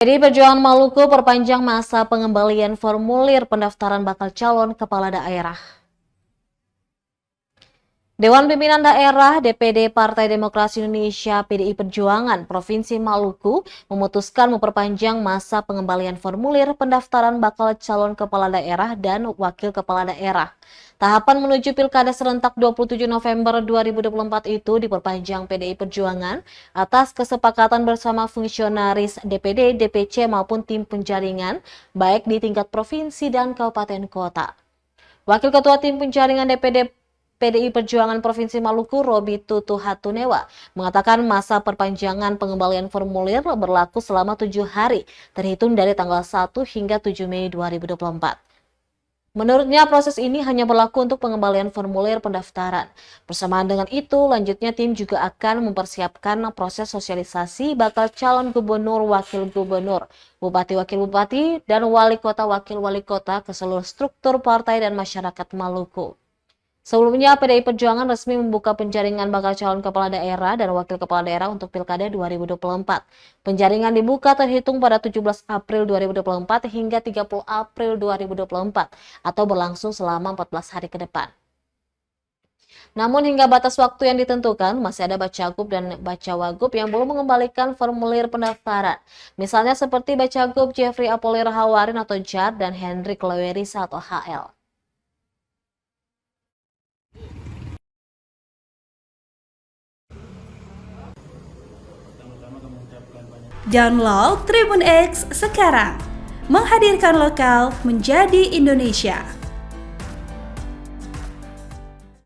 PDI Perjuangan Maluku perpanjang masa pengembalian formulir pendaftaran bakal calon kepala daerah. Dewan Pimpinan Daerah DPD Partai Demokrasi Indonesia PDI Perjuangan Provinsi Maluku memutuskan memperpanjang masa pengembalian formulir pendaftaran bakal calon kepala daerah dan wakil kepala daerah. Tahapan menuju Pilkada serentak 27 November 2024 itu diperpanjang PDI Perjuangan atas kesepakatan bersama fungsionaris DPD, DPC maupun tim penjaringan baik di tingkat provinsi dan kabupaten kota. Wakil Ketua Tim Penjaringan DPD PDI Perjuangan Provinsi Maluku, Robi Tutu Hatunewa, mengatakan masa perpanjangan pengembalian formulir berlaku selama 7 hari, terhitung dari tanggal 1 hingga 7 Mei 2024. Menurutnya, proses ini hanya berlaku untuk pengembalian formulir pendaftaran. Bersamaan dengan itu, lanjutnya tim juga akan mempersiapkan proses sosialisasi bakal calon gubernur, wakil gubernur, bupati-wakil bupati, dan wali kota wakil wali kota ke seluruh struktur partai dan masyarakat Maluku. Sebelumnya, PDI Perjuangan resmi membuka penjaringan bakal calon kepala daerah dan wakil kepala daerah untuk Pilkada 2024. Penjaringan dibuka terhitung pada 17 April 2024 hingga 30 April 2024 atau berlangsung selama 14 hari ke depan. Namun hingga batas waktu yang ditentukan, masih ada Bacagub dan Bacawagub yang belum mengembalikan formulir pendaftaran. Misalnya seperti Bacagub Jeffrey Apolir Hawarin atau JAR dan Hendrik Lewerisa atau HL. Download Tribun X sekarang, menghadirkan lokal menjadi Indonesia.